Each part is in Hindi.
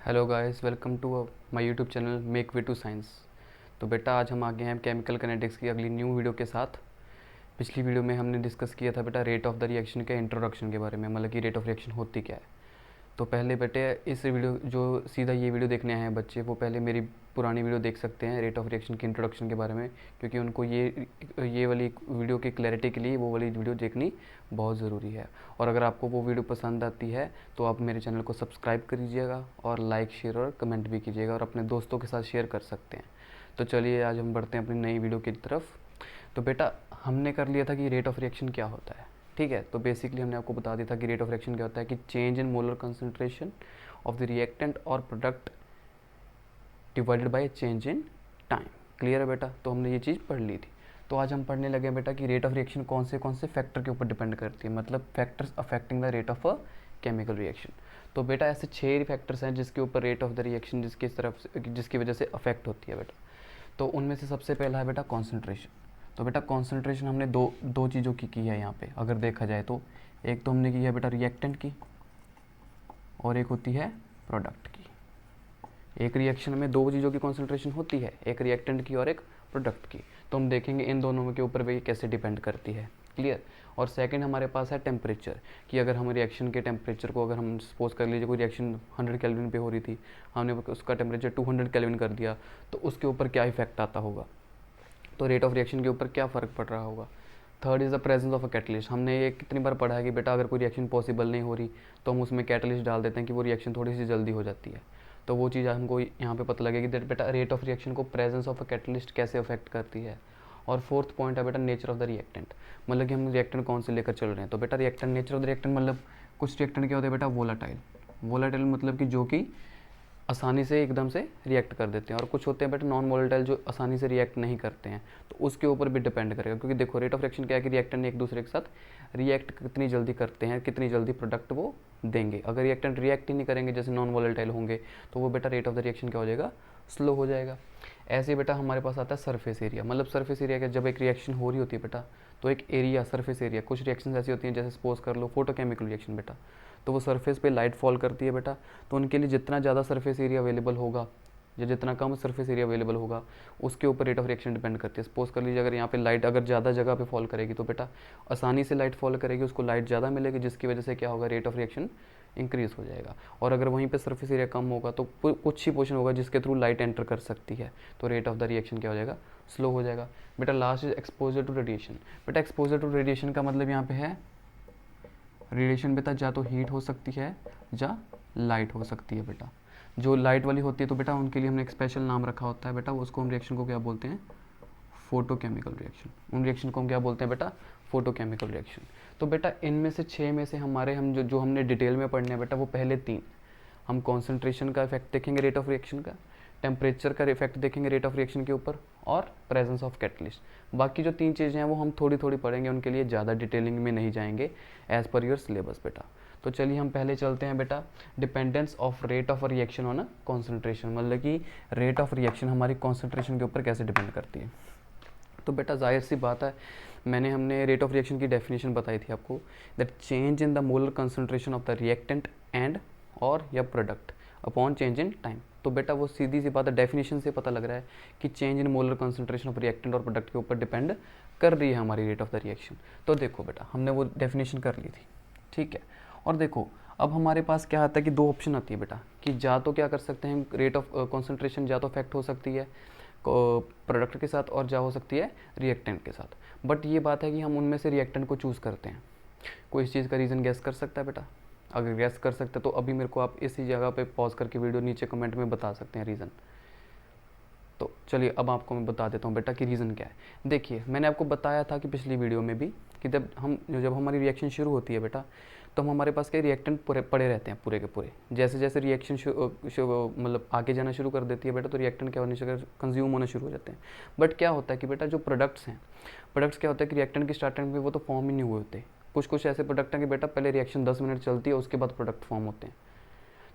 Hello guys, welcome to my YouTube channel make way to science. तो बेटा आज हम आ गए हैं केमिकल काइनेटिक्स की अगली न्यू वीडियो के साथ। पिछली वीडियो में हमने डिस्कस किया था बेटा रेट ऑफ द रिएक्शन के इंट्रोडक्शन के बारे में, मतलब कि रेट ऑफ रिएक्शन होती क्या है। तो पहले बेटे इस वीडियो जो सीधा ये वीडियो देखने आए हैं बच्चे, वो पहले मेरी पुरानी वीडियो देख सकते हैं रेट ऑफ रिएक्शन के इंट्रोडक्शन के बारे में, क्योंकि उनको ये वाली वीडियो की क्लैरिटी के लिए वो वाली वीडियो देखनी बहुत ज़रूरी है। और अगर आपको वो वीडियो पसंद आती है तो आप मेरे चैनल को सब्सक्राइब करिएगा और लाइक शेयर और कमेंट भी कीजिएगा और अपने दोस्तों के साथ शेयर कर सकते हैं। तो चलिए आज हम बढ़ते हैं अपनी नई वीडियो की तरफ। तो बेटा हमने कर लिया था कि रेट ऑफ रिएक्शन क्या होता है, ठीक है। तो बेसिकली हमने आपको बता दिया था कि रेट ऑफ रिएक्शन क्या होता है कि change in molar concentration of the reactant और product divided by change in time. Clear है बेटा? तो हमने ये चीज़ पढ़ ली थी। तो आज हम पढ़ने लगे बेटा कि रेट ऑफ रिएक्शन कौन से फैक्टर के ऊपर डिपेंड करती है, मतलब factors affecting the rate of a chemical reaction. तो बेटा ऐसे 6 फैक्टर्स हैं जिसके ऊपर रेट ऑफ द रिएक्शन जिसकी वजह से अफेक्ट होती है बेटा। तो उनमें से सबसे पहला है बेटा कॉन्सेंट्रेशन। तो बेटा कॉन्सेंट्रेशन हमने दो चीज़ों की है यहाँ पे अगर देखा जाए तो। एक तो हमने की है बेटा रिएक्टेंट की और एक होती है प्रोडक्ट की। एक रिएक्शन में दो चीज़ों की कॉन्सेंट्रेशन होती है, एक रिएक्टेंट की और एक प्रोडक्ट की। तो हम देखेंगे इन दोनों के ऊपर भी कैसे डिपेंड करती है। क्लियर? और सेकंड हमारे पास है टेम्परेचर, कि अगर हम रिएक्शन के टेम्परेचर को, अगर हम सपोज कर लीजिए कोई रिएक्शन 100 केल्विन पे हो रही थी, हमने उसका टेम्परेचर 200 केल्विन कर दिया, तो उसके ऊपर क्या इफेक्ट आता होगा, तो रेट ऑफ रिएक्शन के ऊपर क्या फ़र्क पड़ रहा होगा। Third is the presence of a catalyst. हमने ये कितनी बार पढ़ा है कि बेटा अगर कोई रिएक्शन पॉसिबल नहीं हो रही तो हम उसमें कैटलिस्ट डाल देते हैं कि वो रिएक्शन थोड़ी सी जल्दी हो जाती है। तो वो चीज़ हमको यहाँ पे पता लगेगी कि बेटा रेट ऑफ रिएक्शन को प्रेजेंस ऑफ अ कैटलिस्ट कैसे अफेक्ट करती है। और फोर्थ पॉइंट है बेटा नेचर ऑफ द रिएक्टेंट, मतलब कि हम रिएक्टेंट कौन से लेकर चल रहे हैं। तो बेटा reactant, nature of the reactant मतलब कुछ रिएक्टेंट क्या होते हैं बेटा, वोलाटाइल। वोलाटाइल मतलब कि जो कि आसानी से एकदम से रिएक्ट कर देते हैं, और कुछ होते हैं बेटा नॉन वोलेटाइल जो आसानी से रिएक्ट नहीं करते हैं। तो उसके ऊपर भी डिपेंड करेगा, क्योंकि देखो रेट ऑफ रिएक्शन क्या है कि रिएक्टेंट एक दूसरे के साथ रिएक्ट कितनी जल्दी करते हैं, कितनी जल्दी प्रोडक्ट वो देंगे। अगर रिएक्टेंट रिएक्ट ही नहीं करेंगे, जैसे नॉन वोलेटाइल होंगे, तो वो बेटा रेट ऑफ द रिएक्शन क्या हो जाएगा, स्लो हो जाएगा। ऐसे बेटा हमारे पास आता है सरफेस एरिया, मतलब सरफेस एरिया का जब एक रिएक्शन हो रही होती है बेटा, तो एक एरिया सरफेस एरिया, कुछ रिएक्शन ऐसी होती हैं जैसे सपोज कर लो फोटोकेमिकल रिएक्शन बेटा, तो वो सरफेस पे लाइट फॉल करती है बेटा। तो उनके लिए जितना ज़्यादा सरफेस एरिया अवेलेबल होगा या जितना कम सरफेस एरिया अवेलेबल होगा, उसके ऊपर रेट ऑफ रिएक्शन डिपेंड करती है। सपोज कर लीजिए अगर यहाँ पे लाइट अगर ज़्यादा जगह पे फॉल करेगी तो बेटा आसानी से लाइट फॉल करेगी, उसको लाइट ज़्यादा मिलेगी, जिसकी वजह से क्या होगा, रेट ऑफ रिएक्शन इंक्रीज हो जाएगा। और अगर वहीं पे सरफेस एरिया कम होगा तो कुछ ही पोर्शन होगा जिसके थ्रू लाइट एंटर कर सकती है, तो रेट ऑफ द रिएक्शन क्या हो जाएगा, स्लो हो जाएगा। बेटा last is exposure to radiation. बेटा एक्सपोजर टू रेडिएशन का मतलब यहाँ पे है रेडिएशन बेटा या तो हीट हो सकती है या लाइट हो सकती है बेटा। जो लाइट वाली होती है तो बेटा उनके लिए हमने एक स्पेशल नाम रखा होता है बेटा, उसको हम रिएक्शन को क्या बोलते हैं, फोटोकेमिकल रिएक्शन। उन रिएक्शन को हम क्या बोलते हैं बेटा, फोटोकेमिकल रिएक्शन। तो बेटा इनमें से 6 में से हम जो हमने डिटेल में पढ़ने हैं बेटा, वो पहले 3 हम कॉन्सेंट्रेशन का इफेक्ट देखेंगे रेट ऑफ रिएक्शन का, टेम्परेचर का इफेक्ट देखेंगे रेट ऑफ रिएक्शन के ऊपर, और प्रेजेंस ऑफ कैटलिस्ट। बाकी जो 3 चीज़ें हैं वो हम थोड़ी थोड़ी पढ़ेंगे, उनके लिए ज़्यादा डिटेलिंग में नहीं जाएंगे एज पर योर सिलेबस बेटा। तो चलिए हम पहले चलते हैं बेटा dependence of rate of reaction on a concentration, मतलब कि रेट ऑफ रिएक्शन हमारी कॉन्सेंट्रेशन के ऊपर कैसे डिपेंड करती है। तो बेटा जाहिर सी बात है, हमने रेट ऑफ रिएक्शन की डेफिनेशन बताई थी आपको, that change in the molar concentration of the reactant and और या product upon change in time. तो बेटा वो सीधी सी बात है, डेफिनेशन से पता लग रहा है कि change in molar concentration of reactant और प्रोडक्ट के ऊपर डिपेंड कर रही है हमारी रेट ऑफ द रिएक्शन। तो देखो बेटा हमने वो डेफिनेशन कर ली थी, ठीक है। और देखो अब हमारे पास क्या आता है कि 2 ऑप्शन आती है बेटा, कि या तो क्या कर सकते हैं रेट ऑफ कॉन्सेंट्रेशन या तो अफेक्ट हो सकती है प्रोडक्ट के साथ और जा हो सकती है रिएक्टेंट के साथ। बट ये बात है कि हम उनमें से रिएक्टेंट को चूज़ करते हैं। कोई इस चीज़ का रीज़न गैस कर सकता है बेटा? अगर गैस कर सकते तो अभी मेरे को आप इसी जगह पे पॉज करके वीडियो नीचे कमेंट में बता सकते हैं रीज़न। तो चलिए अब आपको मैं बता देता हूँ बेटा कि रीज़न क्या है। देखिए मैंने आपको बताया था कि पिछली वीडियो में भी कि जब हमारी रिएक्शन शुरू होती है बेटा, तो हमारे पास क्या रिएक्टेंट पड़े रहते हैं पूरे के पूरे। जैसे जैसे रिएक्शन मतलब आगे जाना शुरू कर देती है बेटा, तो रिएक्टेंट क्या होने शुरू कंज्यूम होना शुरू हो जाते हैं। बट क्या होता है कि बेटा जो प्रोडक्ट्स हैं, प्रोडक्ट्स क्या होता है कि रिएक्टेंट की स्टार्टिंग में वो तो फॉर्म ही नहीं हुए होते। कुछ ऐसे प्रोडक्ट हैं कि बेटा पहले रिएक्शन 10 मिनट चलती है, उसके बाद प्रोडक्ट फॉर्म होते हैं।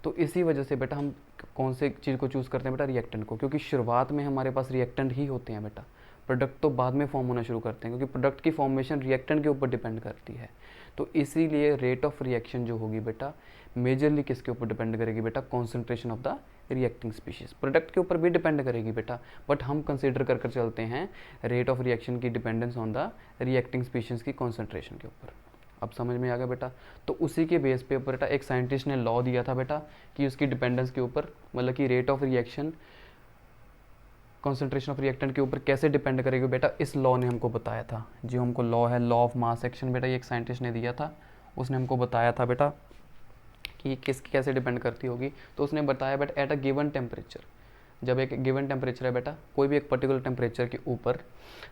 तो इसी वजह से बेटा हम कौन से चीज़ को चूज़ करते हैं बेटा, रिएक्टेंट को, क्योंकि शुरुआत में हमारे पास रिएक्टेंट ही होते हैं बेटा। प्रोडक्ट तो बाद में फॉर्म होना शुरू करते हैं, क्योंकि प्रोडक्ट की फॉर्मेशन रिएक्टेंट के ऊपर डिपेंड करती है। तो इसीलिए रेट ऑफ रिएक्शन जो होगी बेटा मेजरली किसके ऊपर डिपेंड करेगी बेटा, concentration of the reacting species. Product के ऊपर भी डिपेंड करेगी बेटा, बट हम कंसीडर कर चलते हैं रेट ऑफ रिएक्शन की dependence on the reacting species की कॉन्सेंट्रेशन के ऊपर। अब समझ में आ गया बेटा। तो उसी के बेस पे बेटा एक साइंटिस्ट ने लॉ दिया था बेटा कि उसकी डिपेंडेंस के ऊपर, मतलब कि rate of reaction concentration of reactant के ऊपर कैसे डिपेंड करेगी बेटा, इस लॉ ने हमको बताया था। जो हमको लॉ है, लॉ ऑफ मास एक्शन बेटा, ये एक साइंटिस्ट ने दिया था, उसने हमको बताया था बेटा कि किसकी कैसे डिपेंड करती होगी। तो उसने बताया बेटा एट अ गिवन टेम्परेचर, जब एक गिवन टेम्परेचर है बेटा, कोई भी एक पर्टिकुलर टेम्परेचर के ऊपर,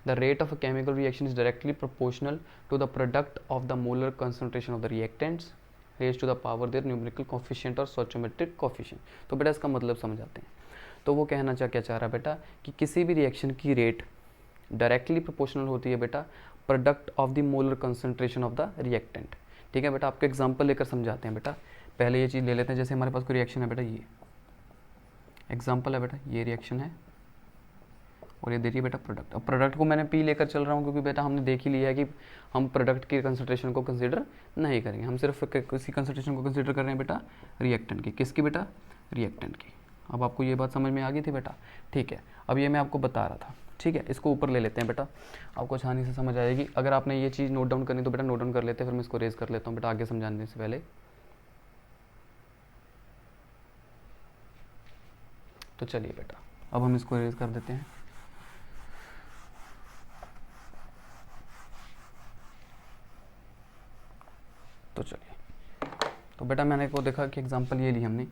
the rate of a chemical reaction is directly proportional to the product of the molar concentration of the reactants raise to the power their numerical coefficient और स्टोइचोमेट्रिक कोफिशिएंट। तो बेटा इसका मतलब समझ आते हैं। तो वो कहना क्या चाह रहा है बेटा कि किसी भी रिएक्शन की रेट डायरेक्टली प्रोपोर्शनल होती है बेटा product of the molar concentration of the reactant. ठीक है बेटा, आपको एग्जांपल लेकर समझाते हैं बेटा। पहले ये चीज़ ले लेते हैं, जैसे हमारे पास कोई रिएक्शन है बेटा, ये एग्जांपल है बेटा, ये रिएक्शन है और ये दे रही है बेटा प्रोडक्ट। अब प्रोडक्ट को मैंने पी लेकर चल रहा हूँ, क्योंकि बेटा हमने देख ही लिया है कि हम प्रोडक्ट की कंसंट्रेशन को कंसीडर नहीं करेंगे, हम सिर्फ किसी कंसंट्रेशन को कंसीडर कर रहे हैं बेटा रिएक्टेंट की। किसकी बेटा, रिएक्टेंट की। अब आपको ये बात समझ में आ गई थी बेटा, ठीक है। अब ये मैं आपको बता रहा था, ठीक है। इसको ऊपर ले लेते हैं बेटा, आपको आसानी से समझ आएगी। अगर आपने ये चीज़ नोट डाउन करनी तो बेटा नोट डाउन कर लेते हैं, फिर मैं इसको रेज कर लेता हूँ बेटा आगे समझाने से पहले। तो चलिए बेटा अब हम इसको रेज कर देते हैं। तो चलिए, तो बेटा मैंने को देखा कि एग्जांपल ये ली हमने,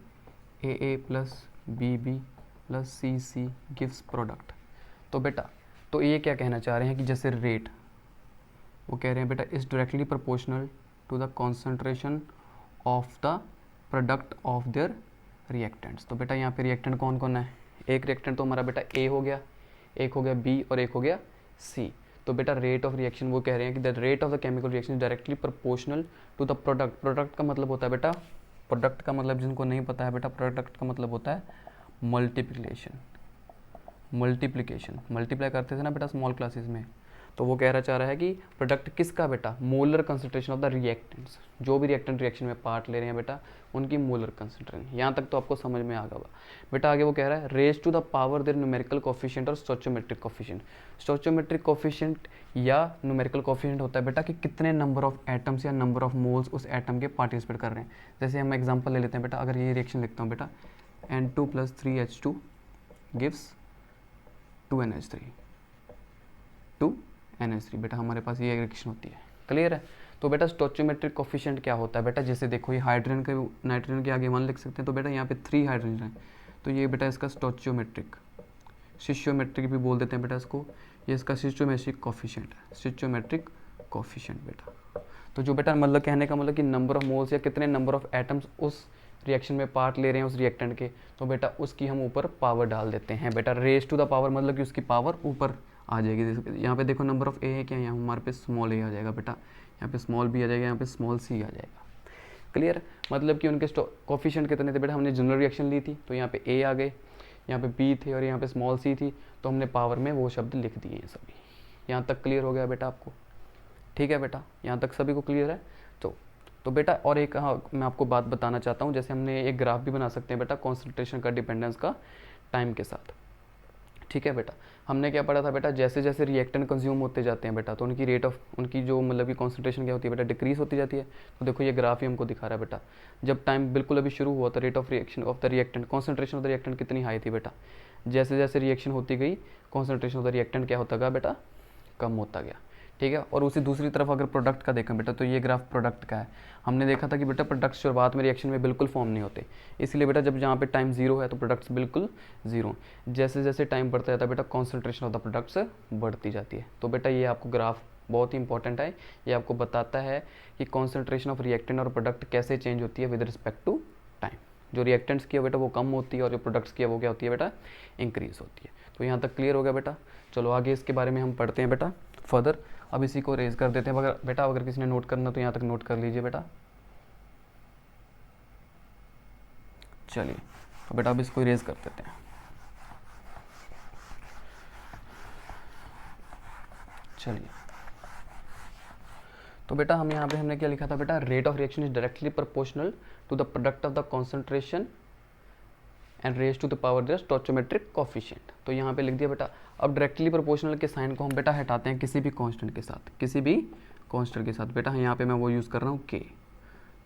ए प्लस बी प्लस सी गिव्स प्रोडक्ट। तो बेटा तो ये क्या कहना चाह रहे हैं कि जैसे रेट, वो कह रहे हैं बेटा is directly proportional to the concentration of the product of their reactants. तो बेटा यहाँ पे रिएक्टेंट कौन कौन है, एक रिएक्टेंट तो हमारा बेटा ए हो गया, एक हो गया बी और एक हो गया सी। तो बेटा रेट ऑफ रिएक्शन, वो कह रहे हैं कि the rate of the chemical reaction is directly proportional to the product. Product का मतलब होता है बेटा, प्रोडक्ट का मतलब जिनको नहीं पता है बेटा, प्रोडक्ट का मतलब होता है मल्टीप्लिकेशन। मल्टीप्लाई करते थे ना बेटा स्मॉल क्लासेस में। तो वो कह रहा चाह रहा है कि प्रोडक्ट किसका बेटा, molar concentration of the reactants, जो भी रिएक्टेंट रिएक्शन में पार्ट ले रहे हैं बेटा उनकी मोलर कंसंट्रेशन। यहाँ तक तो आपको समझ में आ गया बेटा। आगे वो कह रहा है raise to the power their numerical coefficient और स्टोइचोमेट्रिक कोफिशिएंट। स्टोइचोमेट्रिक कोफिशिएंट या न्यूमेरिकल कोफिशिएंट होता है बेटा कि कितने नंबर ऑफ एटम्स या नंबर ऑफ मोल्स उस एटम के पार्टिसिपेट कर रहे हैं। जैसे हम एग्जाम्पल ले लेते हैं बेटा, अगर ये रिएक्शन लिखता हूँ बेटा N2 + 3H2 gives 2NH3 2NH3 बेटा हमारे पास ये रिएक्शन होती है। क्लियर है। तो बेटा स्टोइचोमेट्रिक कोफिशिएंट क्या होता है बेटा, जैसे देखो ये हाइड्रोजन के नाइट्रोजन के आगे 1 लिख सकते हैं, तो बेटा यहाँ पे 3 हाइड्रोजन है, तो ये बेटा इसका स्टोइचोमेट्रिक, स्टिचियोमेट्रिक भी बोल देते हैं बेटा इसको, ये इसका स्टिचियोमेट्रिक कोफिशिएंट है, स्टिचियोमेट्रिक कोफिशिएंट बेटा। तो जो बेटा मतलब कहने का मतलब कि नंबर ऑफ मोल्स या कितने नंबर ऑफ एटम्स उस रिएक्शन में पार्ट ले रहे हैं उस रिएक्टेंट के, तो बेटा उसकी हम ऊपर पावर डाल देते हैं बेटा। रेज टू द पावर मतलब कि उसकी पावर ऊपर आ जाएगी। यहाँ पे देखो नंबर ऑफ ए है क्या, यहाँ हमारे पे स्मॉल ए आ जाएगा बेटा, यहाँ पे स्मॉल बी आ जाएगा, यहाँ पे स्मॉल सी आ जाएगा। क्लियर। मतलब कि उनके कोफिशिएंट कितने थे बेटा, हमने जनरल रिएक्शन ली थी तो यहाँ पे ए आ गए, यहाँ पे बी थे और यहाँ पे स्मॉल सी थी, तो हमने पावर में वो शब्द लिख दिए हैं सभी। यहाँ तक क्लियर हो गया बेटा आपको, ठीक है बेटा, यहाँ तक सभी को क्लियर है। तो बेटा और एक मैं आपको बात बताना चाहता हूँ, जैसे हमने एक ग्राफ भी बना सकते हैं बेटा कॉन्सेंट्रेशन का डिपेंडेंस का टाइम के साथ। ठीक है बेटा, हमने क्या पढ़ा था बेटा, जैसे जैसे रिएक्टेंट कंज्यूम होते जाते हैं बेटा तो उनकी रेट ऑफ, उनकी जो मतलब कि कॉन्सेंट्रेशन क्या होती है बेटा, डिक्रीज होती जाती है। तो देखो ये ग्राफ ही हमको दिखा रहा है बेटा, जब टाइम बिल्कुल अभी शुरू हुआ था rate of reaction of the reactant, concentration of the reactant कितनी हाई थी बेटा, जैसे जैसे रिएक्शन होती गई कॉन्सेंट्रेशन ऑफ द रिएक्टेंट क्या होता गया बेटा, कम होता गया। ठीक है। और उसी दूसरी तरफ अगर प्रोडक्ट का देखें बेटा, तो ये ग्राफ प्रोडक्ट का है। हमने देखा था कि बेटा प्रोडक्ट शुरुआत में रिएक्शन में बिल्कुल फॉर्म नहीं होते, इसलिए बेटा जब जहाँ पे टाइम 0 है तो प्रोडक्ट्स बिल्कुल 0। जैसे जैसे टाइम बढ़ता जाता है बेटा कॉन्सेंट्रेशन ऑफ द प्रोडक्ट्स बढ़ती जाती है। तो बेटा ये आपको ग्राफ बहुत ही इंपॉर्टेंट है, ये आपको बताता है कि कॉन्सेंट्रेशन ऑफ रिएक्टेंट और प्रोडक्ट कैसे चेंज होती है विद रिस्पेक्ट टू टाइम। जो रिएक्टेंट्स की है बेटा वो कम होती है और जो प्रोडक्ट्स की है वो क्या होती है बेटा, इंक्रीज होती है। तो यहाँ तक क्लियर हो गया बेटा। चलो आगे इसके बारे में हम पढ़ते हैं बेटा फर्दर। अब इसी को रेज कर देते हैं अगर बेटा, अगर किसी ने नोट करना तो यहाँ तक नोट कर लीजिए बेटा। चलिए तो बेटा अब इसको रेज कर देते हैं। चलिए, तो बेटा हम यहाँ पे हमने क्या लिखा था बेटा, rate of reaction is directly proportional to the product of the concentration and raise to the power the stoichiometric coefficient. तो यहाँ पे लिख दिया बेटा। अब डायरेक्टली प्रोपोर्शनल के साइन को हम बेटा हटाते हैं किसी भी कांस्टेंट के साथ, किसी भी कांस्टेंट के साथ। बेटा यहाँ पे मैं वो यूज़ कर रहा हूँ के,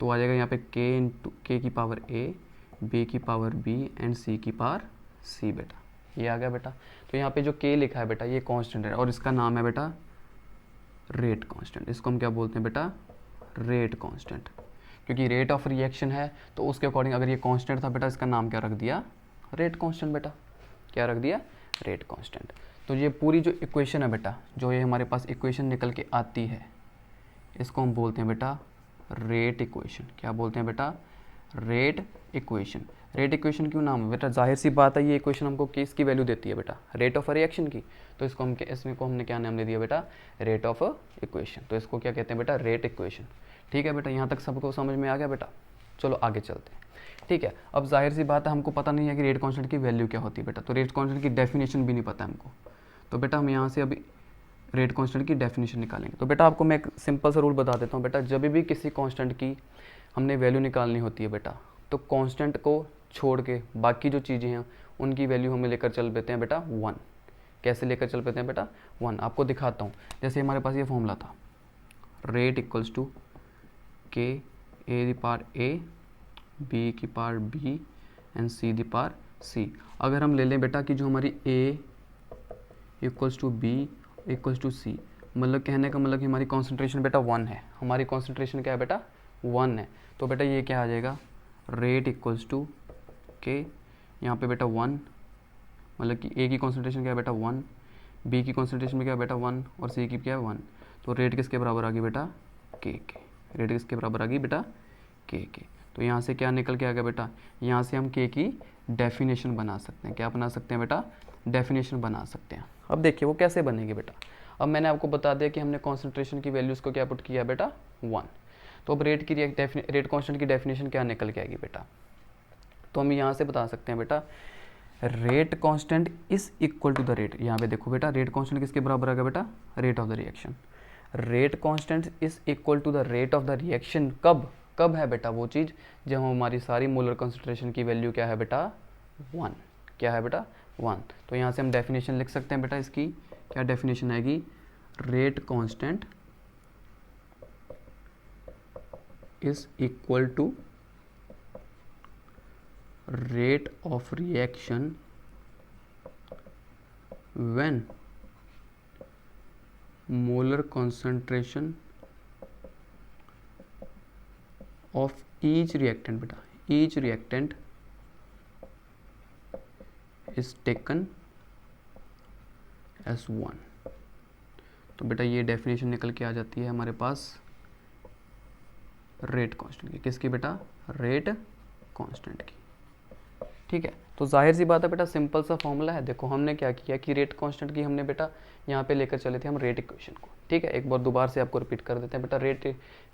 तो आ जाएगा यहाँ पे के इंटू के की पावर ए, बी की पावर बी एंड सी की पावर सी। बेटा ये आ गया बेटा। तो यहाँ पे जो के लिखा है बेटा ये कांस्टेंट है और इसका नाम है बेटा रेट कांस्टेंट। इसको हम क्या बोलते हैं बेटा, रेट कांस्टेंट, क्योंकि रेट ऑफ रिएक्शन है तो उसके अकॉर्डिंग अगर ये कांस्टेंट था बेटा, इसका नाम क्या रख दिया, रेट कांस्टेंट। बेटा क्या रख दिया, रेट कांस्टेंट। तो ये पूरी जो इक्वेशन है बेटा, जो ये हमारे पास इक्वेशन निकल के आती है, इसको हम बोलते हैं बेटा रेट इक्वेशन। क्या बोलते हैं बेटा, रेट इक्वेशन। रेट इक्वेशन क्यों नाम है बेटा, जाहिर सी बात है ये इक्वेशन हमको किस की वैल्यू देती है बेटा, रेट ऑफ रिएक्शन की। तो इसको हम इसमें को हमने क्या नाम दे दिया बेटा, रेट ऑफ इक्वेशन। तो इसको क्या कहते हैं बेटा, रेट इक्वेशन। ठीक है बेटा, यहाँ तक सबको समझ में आ गया बेटा। चलो आगे चलते हैं। ठीक है, अब जाहिर सी बात है हमको पता नहीं है कि रेट कांस्टेंट की वैल्यू क्या होती है बेटा, तो रेट कांस्टेंट की डेफिनेशन भी नहीं पता हमको। तो बेटा हम यहाँ से अभी रेट कांस्टेंट की डेफिनेशन निकालेंगे। तो बेटा आपको मैं एक सिंपल सा रूल बता देता हूँ बेटा, जब भी किसी कांस्टेंट की हमने वैल्यू निकालनी होती है बेटा, तो कांस्टेंट को छोड़ के बाकी जो चीज़ें हैं उनकी वैल्यू हमें लेकर चल देते हैं बेटा 1। कैसे लेकर चल पाते हैं बेटा, 1। आपको दिखाता हूँ। जैसे हमारे पास ये फॉर्मूला था, rate equals to k A the power A, B की power B and C the power C. अगर हम ले लें बेटा कि जो हमारी A equals to B equals to C, मतलब कहने का मतलब कि हमारी कॉन्सेंट्रेशन बेटा 1 है। हमारी कॉन्सेंट्रेशन क्या है बेटा, 1 है। तो बेटा ये क्या आ जाएगा, रेट इक्वल्स टू के, यहाँ पे बेटा 1, मतलब कि ए की कॉन्सेंट्रेशन क्या है बेटा 1, बी की कॉन्सेंट्रेशन में क्या है बेटा 1 और सी की क्या है 1। तो रेट किसके बराबर आ गई बेटा, के। रेट किसके बराबर आ गई बेटा, के। तो यहाँ से क्या निकल के आ गया बेटा, यहाँ से हम के की डेफिनेशन बना सकते हैं। क्या बना सकते हैं बेटा, डेफिनेशन बना सकते हैं। अब देखिए वो कैसे बनेगी बेटा। अब मैंने आपको बता दिया कि हमने कॉन्सेंट्रेशन की वैल्यूज़ को क्या पुट किया बेटा, 1। तो अब रेट की रेट कांस्टेंट की डेफिनेशन क्या निकल के आएगी बेटा, तो हम यहाँ से बता सकते हैं बेटा rate constant is equal to the rate. यहाँ पे देखो बेटा रेट कांस्टेंट किसके बराबर आ गया बेटा, rate of the reaction. Rate constant is equal to the rate of the reaction. कब कब है बेटा वो चीज़, जब हमारी सारी मोलर कंसंट्रेशन की वैल्यू क्या है बेटा, 1। क्या है बेटा, 1। तो यहाँ से हम डेफिनेशन लिख सकते हैं बेटा, इसकी क्या डेफिनेशन आएगी, rate constant is equal to rate of reaction when molar concentration of each reactant बेटा, each reactant is taken as 1। तो बेटा ये डेफिनेशन निकल के आ जाती है हमारे पास रेट कांस्टेंट की। किसकी बेटा, रेट कांस्टेंट की। ठीक है, तो जाहिर सी बात है बेटा सिंपल सा फॉर्मूला है। देखो हमने क्या किया कि रेट कांस्टेंट की हमने बेटा यहाँ पे लेकर चले थे हम रेट इक्वेशन को। ठीक है, एक बार दोबारा से आपको रिपीट कर देते हैं बेटा। रेट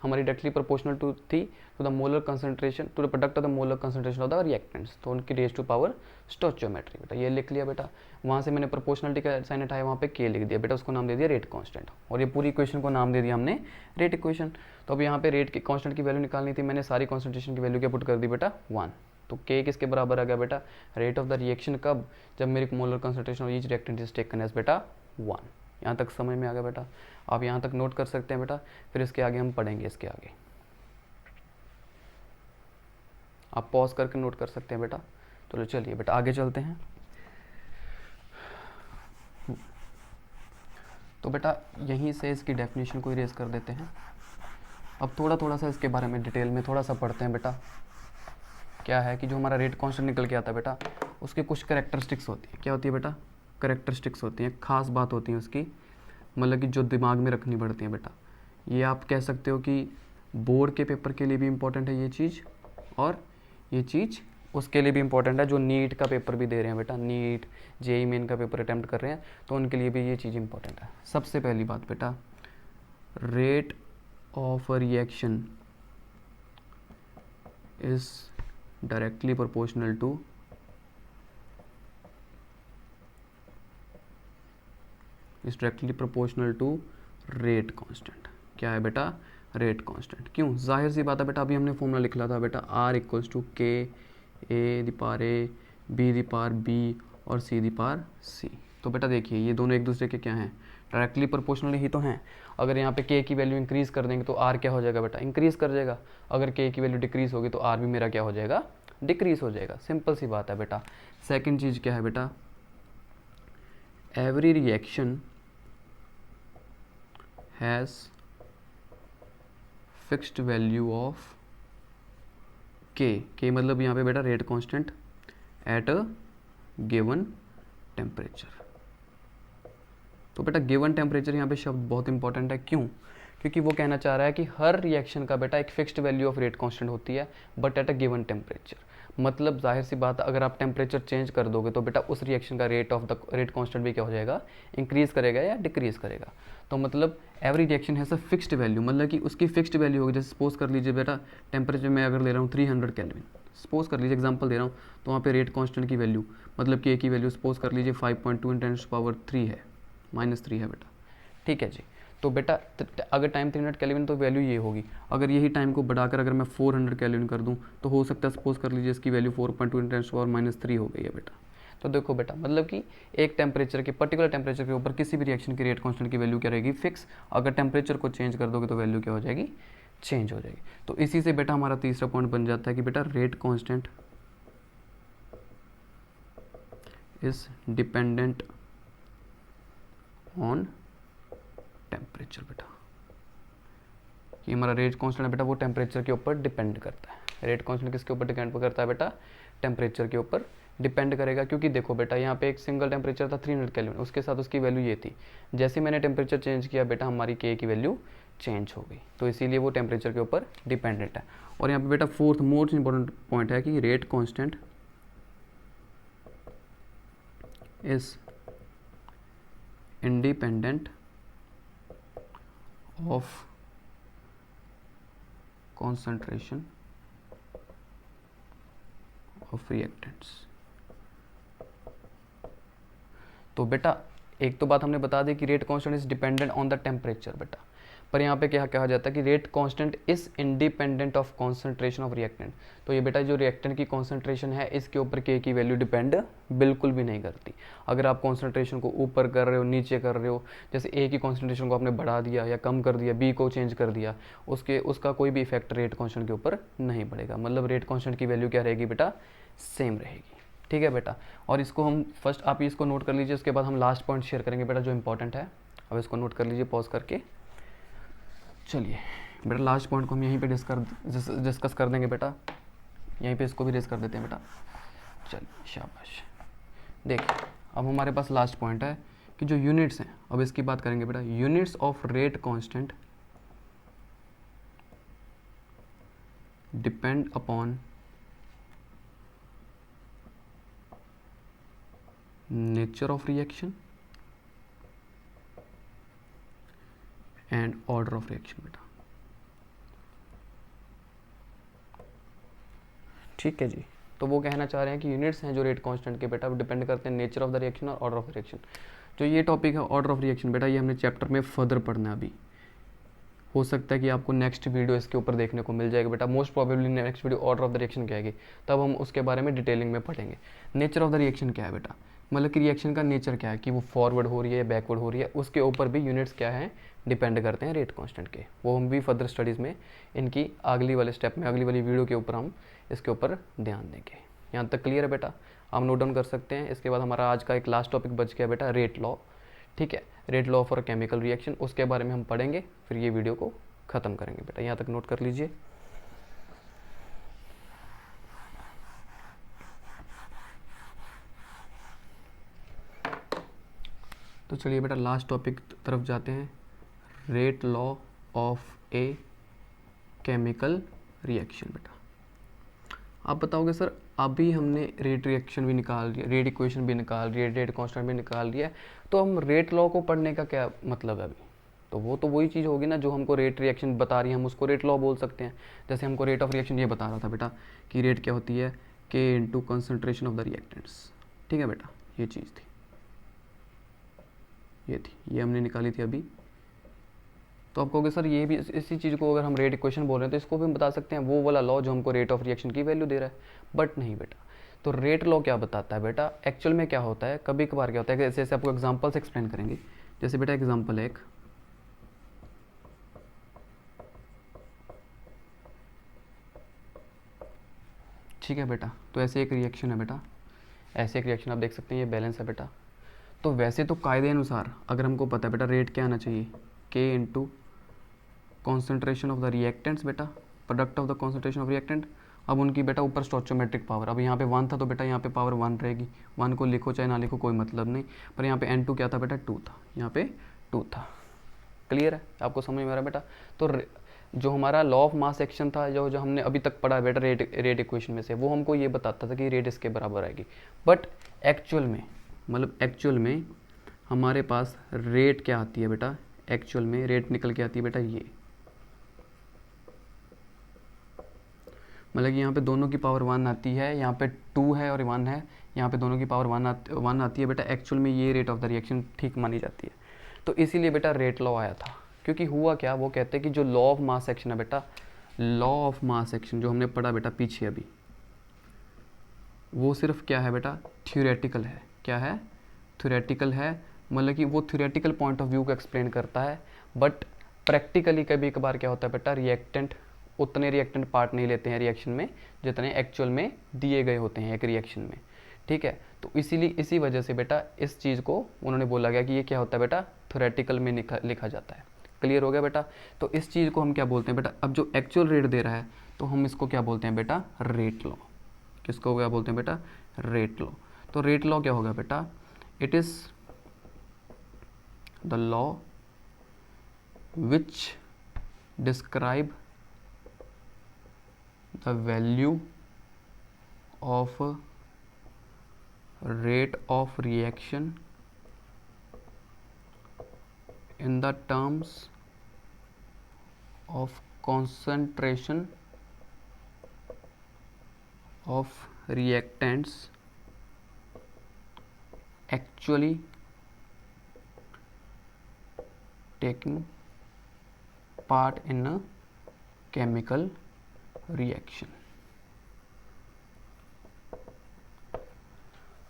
हमारी डायरेक्टली प्रोपोर्शनल टू थी to the molar concentration, to the product of the molar concentration of the reactants, तो उनकी रेज टू पावर स्टोइचोमेट्री। बेटा ये लिख लिया बेटा। वहाँ से मैंने प्रोपोर्शनलिटी का साइन हटाया, वहाँ पे के लिख दिया बेटा, उसको नाम दे दिया रेट कांस्टेंट, और ये पूरी इक्वेशन को नाम दे दिया हमने रेट इक्वेशन। तो अब यहाँ पे रेट की कांस्टेंट की वैल्यू निकालनी थी, मैंने सारी कॉन्सेंट्रेशन की वैल्यू क्या पुट कर दी बेटा, 1। तो के किसके बराबर आ गया बेटा, रेट ऑफ द रिएक्शन। कब, जब मेरी molar concentration of each reactant is taken as बेटा 1। यहाँ तक समझ में आ गया बेटा, आप यहाँ तक नोट कर सकते हैं बेटा, फिर इसके आगे हम पढ़ेंगे। इसके आगे आप पॉज करके नोट कर सकते हैं बेटा। तो चलिए बेटा आगे चलते हैं। तो बेटा यहीं से इसकी डेफिनेशन को इरेज कर देते हैं। अब थोड़ा थोड़ा सा इसके बारे में डिटेल में थोड़ा सा पढ़ते हैं बेटा। क्या है कि जो हमारा रेट कांस्टेंट निकल के आता है बेटा, उसके कुछ कैरेक्टरिस्टिक्स होती है। क्या होती है बेटा, कैरेक्टरिस्टिक्स होती हैं, खास बात होती है उसकी, मतलब कि जो दिमाग में रखनी पड़ती है बेटा। ये आप कह सकते हो कि बोर्ड के पेपर के लिए भी इम्पोर्टेंट है ये चीज़, और ये चीज़ उसके लिए भी इम्पोर्टेंट है जो नीट का पेपर भी दे रहे हैं बेटा, नीट जेईई मेन का पेपर अटैम्प्ट कर रहे हैं, तो उनके लिए भी ये चीज़ इम्पोर्टेंट है। सबसे पहली बात बेटा, rate of reaction is directly proportional to is directly proportional to rate constant. क्या है बेटा? Rate constant. क्यों? जाहिर सी बात है बेटा, अभी हमने फॉर्मूला लिखा था बेटा, R equals to k A the power A, B the power B और सी दी पावर सी। तो बेटा देखिए, ये दोनों एक दूसरे के क्या हैं? डायरेक्टली प्रोपोर्शनल ही तो हैं। अगर यहाँ पे के की वैल्यू इंक्रीज़ कर देंगे तो आर क्या हो जाएगा बेटा? इंक्रीज़ कर जाएगा। अगर के की वैल्यू डिक्रीज़ होगी तो आर भी मेरा क्या हो जाएगा? डिक्रीज़ हो जाएगा। सिंपल सी बात है बेटा। सेकंड चीज़ क्या है बेटा? Every reaction has fixed value of के मतलब यहाँ पे बेटा rate constant at a given temperature. तो बेटा गिवन टेम्परेचर यहाँ पे शब्द बहुत इंपॉर्टेंट है। क्यों? क्योंकि वो कहना चाह रहा है कि हर रिएक्शन का बेटा एक fixed value of rate constant होती है, but at a given temperature. मतलब जाहिर सी बात है, अगर आप टेम्परेचर चेंज कर दोगे तो बेटा उस रिएक्शन का रेट कांस्टेंट भी क्या हो जाएगा? इंक्रीज़ करेगा या डिक्रीज़ करेगा। तो मतलब every reaction has a fixed value, मतलब कि उसकी फिक्स्ड वैल्यू होगी। जैसे सपोज कर लीजिए बेटा, टेम्परेचर में अगर ले रहा हूँ 300 केल्विन, सपोज कर लीजिए, एग्जांपल दे रहा हूँ, तो वहाँ पे रेट कांस्टेंट की वैल्यू मतलब के की वैल्यू सपोज कर लीजिए 5.2 × 10⁻³ है, -3 है बेटा। ठीक है जी। तो बेटा अगर टाइम 300 केल्विन तो वैल्यू ये होगी। अगर यही टाइम को बढ़ाकर अगर मैं 400 केल्विन कर दूं तो हो सकता है सपोज कर लीजिए इसकी वैल्यू 4.2 × 10⁻³ हो गई है बेटा। तो देखो बेटा, मतलब कि एक टेम्परेचर के पर्टिकुलर टेम्परेचर के ऊपर किसी भी रिएक्शन की रेट कांस्टेंट की वैल्यू क्या रहेगी? फिक्स। अगर टेम्परेचर को चेंज कर दोगे तो वैल्यू क्या हो जाएगी? चेंज हो जाएगी। तो इसी से बेटा हमारा तीसरा पॉइंट बन जाता है कि बेटा rate constant is dependent on temperature. बेटा ये हमारा रेट कांस्टेंट है बेटा, वो टेम्परेचर के ऊपर डिपेंड करता है। रेट कांस्टेंट किसके ऊपर डिपेंड करता है बेटा? टेम्परेचर के ऊपर डिपेंड करेगा। क्योंकि देखो बेटा, यहाँ पे एक सिंगल टेम्परेचर था 300 केल्विन, उसके साथ उसकी वैल्यू ये थी। जैसे मैंने टेम्परेचर चेंज किया बेटा, हमारी के की वैल्यू चेंज हो गई। तो इसीलिए वो टेम्परेचर के ऊपर डिपेंडेंट है। और यहाँ पे बेटा फोर्थ मोस्ट इंपॉर्टेंट पॉइंट है कि rate constant is independent of concentration of reactants। तो बेटा एक तो बात हमने बता दी कि rate constant is dependent on the temperature बेटा, पर यहाँ पे क्या कहा जाता है कि rate constant is independent of concentration of reactant. तो ये बेटा जो रिएक्टेंट की कॉन्सेंट्रेशन है इसके ऊपर के की वैल्यू डिपेंड बिल्कुल भी नहीं करती। अगर आप कॉन्सेंट्रेशन को ऊपर कर रहे हो, नीचे कर रहे हो, जैसे ए की कॉन्सेंट्रेशन को आपने बढ़ा दिया या कम कर दिया, बी को चेंज कर दिया, उसका कोई भी इफेक्ट रेट कांस्टेंट के ऊपर नहीं पड़ेगा। मतलब रेट कांस्टेंट की वैल्यू क्या रहेगी बेटा? सेम रहेगी। ठीक है बेटा। और इसको हम फर्स्ट आप इसको नोट कर लीजिए, उसके बाद हम लास्ट पॉइंट शेयर करेंगे बेटा जो इंपॉर्टेंट है। अब इसको नोट कर लीजिए पॉज करके। चलिए बेटा लास्ट पॉइंट को हम यहीं पे डिस्कस कर देंगे बेटा, यहीं पे इसको भी रेस कर देते हैं बेटा। चलिए शाबाश। देखिए अब हमारे पास लास्ट पॉइंट है कि जो यूनिट्स हैं, अब इसकी बात करेंगे बेटा। Units of rate constant depend upon nature of reaction and order of reaction बेटा। ठीक है जी। तो वो कहना चाह रहे हैं कि यूनिट्स हैं जो रेट कांस्टेंट के बेटा, वो डिपेंड करते हैं नेचर ऑफ द रिएक्शन और ऑर्डर ऑफ रिएक्शन। जो ये टॉपिक है ऑर्डर ऑफ रिएक्शन बेटा, ये हमने चैप्टर में फर्दर पढ़ना है अभी। हो सकता है कि आपको नेक्स्ट वीडियो इसके ऊपर देखने को मिल जाएगा बेटा। Most probably next video order of the reaction क्या है, तब हम उसके बारे में डिटेलिंग में पढ़ेंगे। नेचर ऑफ द रिएक्शन क्या है बेटा? मतलब कि रिएक्शन का नेचर क्या है, कि वो फॉरवर्ड हो रही है या बैकवर्ड हो रही है, उसके ऊपर भी यूनिट्स क्या हैं? डिपेंड करते हैं रेट कांस्टेंट के। वो हम भी फर्दर स्टडीज़ में इनकी अगली वाले स्टेप में, अगली वाली वीडियो के ऊपर हम इसके ऊपर ध्यान देंगे। यहाँ तक क्लियर है बेटा? हम नोट डाउन कर सकते हैं। इसके बाद हमारा आज का एक लास्ट टॉपिक बच गया बेटा, रेट लॉ। ठीक है, rate law for chemical reaction, उसके बारे में हम पढ़ेंगे, फिर ये वीडियो को ख़त्म करेंगे बेटा। यहाँ तक नोट कर लीजिए। तो चलिए बेटा लास्ट टॉपिक तरफ जाते हैं, rate law of a chemical reaction बेटा। आप बताओगे सर अभी हमने रेट रिएक्शन भी निकाल लिया, रेट इक्वेशन भी निकाल लिया, रेट कांस्टेंट भी निकाल लिया, तो हम रेट लॉ को पढ़ने का क्या मतलब है अभी? तो वो तो वही चीज़ होगी ना जो हमको रेट रिएक्शन बता रही है, हम उसको रेट लॉ बोल सकते हैं। जैसे हमको रेट ऑफ रिएक्शन ये बता रहा था बेटा कि रेट क्या होती है, के into concentration of the reactants. ठीक है बेटा, ये चीज़ थी, ये थी, ये हमने निकाली थी अभी। तो आप कहोगे सर ये भी इसी चीज़ को अगर हम रेट इक्वेशन बोल रहे हैं तो इसको भी हम बता सकते हैं, वो वाला लॉ जो हमको रेट ऑफ रिएक्शन की वैल्यू दे रहा है। बट नहीं बेटा, तो रेट लॉ क्या बताता है बेटा, एक्चुअल में क्या होता है, कभी कभार क्या होता है, जैसे आपको एग्जाम्पल से एक्सप्लेन करेंगे। जैसे बेटा एग्जाम्पल है एक, ठीक है बेटा, तो ऐसे एक रिएक्शन है बेटा, ऐसे एक रिएक्शन आप देख सकते हैं, ये बैलेंस है बेटा। तो वैसे तो कायदे अनुसार अगर हमको पता है बेटा रेट क्या आना चाहिए, k into concentration of the reactants बेटा, product of the concentration of reactant. अब उनकी बेटा ऊपर स्टोइचोमेट्रिक पावर, अब यहाँ पे 1 था तो बेटा यहाँ पे पावर 1 रहेगी, 1 को लिखो चाहे ना लिखो कोई मतलब नहीं, पर यहाँ पे N2 क्या था बेटा 2 था, यहाँ पे 2 था। क्लियर है, आपको समझ में आ रहा है बेटा। तो जो हमारा लॉ ऑफ मास एक्शन था, जो हमने अभी तक पढ़ा बेटा रेट इक्वेशन में से, वो हमको ये बताता था कि रेट इसके बराबर आएगी। बट एक्चुअल में, मतलब एक्चुअल में हमारे पास रेट क्या आती है बेटा, एक्चुअल में रेट निकल के आती है बेटा ये, मतलब कि यहाँ पे दोनों की पावर 1 आती है, यहाँ पे 2 है और 1 है, यहाँ पे दोनों की पावर 1 आती है बेटा। एक्चुअल में ये रेट ऑफ द रिएक्शन ठीक मानी जाती है। तो इसीलिए बेटा रेट लॉ आया था, क्योंकि हुआ क्या, वो कहते हैं कि जो लॉ ऑफ मास एक्शन है बेटा, लॉ ऑफ मास एक्शन जो हमने पढ़ा बेटा पीछे अभी, वो सिर्फ क्या है बेटा, थ्योरेटिकल है। क्या है, थ्योरेटिकल है, मतलब कि वो थ्योरेटिकल पॉइंट ऑफ व्यू को एक्सप्लेन करता है। बट प्रैक्टिकली कभी कभार क्या होता है बेटा, रिएक्टेंट उतने रिएक्टेंट पार्ट नहीं लेते हैं रिएक्शन में जितने एक्चुअल में दिए गए होते हैं एक रिएक्शन में, ठीक है। तो इसीलिए इसी वजह से बेटा इस चीज़ को उन्होंने बोला गया कि ये क्या होता है बेटा, थ्योरेटिकल में लिखा जाता है। क्लियर हो गया बेटा। तो इस चीज़ को हम क्या बोलते हैं बेटा, अब जो एक्चुअल रेट दे रहा है तो हम इसको क्या बोलते हैं बेटा, रेट लॉ। किसको क्या बोलते हैं बेटा, रेट लॉ। तो रेट लॉ क्या होगा बेटा, it is the law which describe the value of rate of reaction in the terms of concentration of reactants actually taking part in a chemical reaction.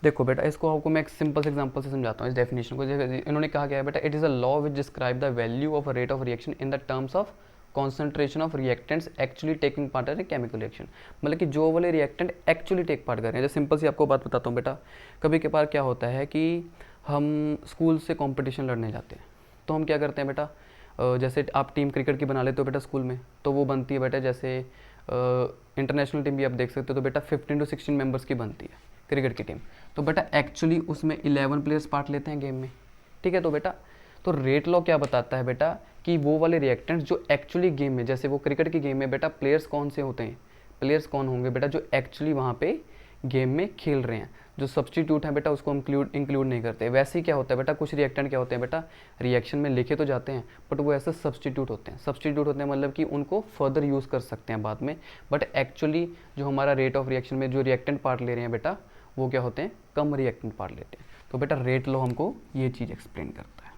देखो बेटा, इसको आपको मैं एक सिंपल से एग्जांपल से समझाता हूँ इस डेफिनेशन को। इन्होंने कहा गया है बेटा, it is a law which describe the value of a rate of reaction in the terms of concentration of reactants actually taking part in chemical reaction. मतलब कि जो वाले रिएक्टेंट एक्चुअली टेक पार्ट कर रहे हैं। जैसे सिंपल सी आपको बात बताता हूँ बेटा, कभी कभार क्या होता है कि हम स्कूल से कॉम्पिटिशन लड़ने जाते हैं, तो हम क्या करते हैं बेटा, जैसे आप टीम क्रिकेट की बना लेते हो बेटा स्कूल में, तो वो बनती है बेटा, जैसे इंटरनेशनल टीम भी आप देख सकते हो, तो बेटा 15 to 16 मेंबर्स की बनती है क्रिकेट की टीम। तो बेटा एक्चुअली उसमें 11 प्लेयर्स पार्ट लेते हैं गेम में, ठीक है। तो बेटा तो रेट लॉ क्या बताता है बेटा, कि वो वाले रिएक्टेंट्स जो एक्चुअली गेम में, जैसे वो क्रिकेट की गेम में बेटा प्लेयर्स कौन से होते हैं, प्लेयर्स कौन होंगे बेटा, जो एक्चुअली वहाँ पे गेम में खेल रहे हैं। जो सब्स्टिट्यूट है बेटा उसको हम इंक्लूड नहीं करते। वैसे ही क्या होता है बेटा, कुछ रिएक्टेंट क्या होते हैं बेटा, रिएक्शन में लिखे तो जाते हैं बट वो ऐसे सब्स्टिट्यूट होते हैं। सब्स्टिट्यूट होते हैं मतलब कि उनको फर्दर यूज़ कर सकते हैं बाद में, बट एक्चुअली जो हमारा रेट ऑफ रिएक्शन में जो रिएक्टेंट पार्ट ले रहे हैं बेटा, वो क्या होते हैं, कम रिएक्टेंट पार्ट लेते हैं। तो बेटा रेट लॉ हमको ये चीज़ एक्सप्लेन करता है।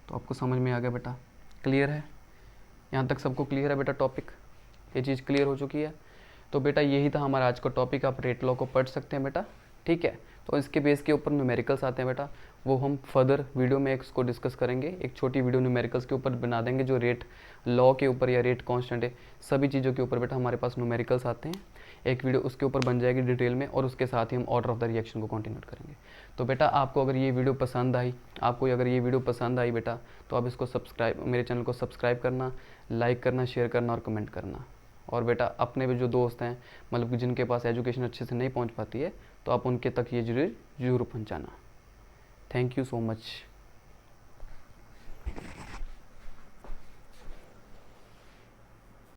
तो आपको समझ में आ गया बेटा, क्लियर है, यहाँ तक सबको क्लियर है बेटा टॉपिक, ये चीज़ क्लियर हो चुकी है। तो बेटा यही था हमारा आज का टॉपिक, आप रेट लॉ को पढ़ सकते हैं बेटा, ठीक है। तो इसके बेस के ऊपर न्यूमेरिकल्स आते हैं बेटा, वो हम फर्दर वीडियो में इसको डिस्कस करेंगे। एक छोटी वीडियो न्यूमेरिकल्स के ऊपर बना देंगे, जो रेट लॉ के ऊपर या रेट कांस्टेंट है, सभी चीज़ों के ऊपर बेटा हमारे पास न्यूमेरिकल्स आते हैं। एक वीडियो उसके ऊपर बन जाएगी डिटेल में, और उसके साथ ही हम ऑर्डर ऑफ द रिएक्शन को कंटिन्यू करेंगे। तो बेटा आपको अगर ये वीडियो पसंद आई, बेटा, तो आप इसको सब्सक्राइब, मेरे चैनल को सब्सक्राइब करना, लाइक करना, शेयर करना और कमेंट करना। और बेटा अपने भी जो दोस्त हैं, मतलब कि जिनके पास एजुकेशन अच्छे से नहीं पहुंच पाती है, तो आप उनके तक ये जरूर पहुंचाना। Thank you so much.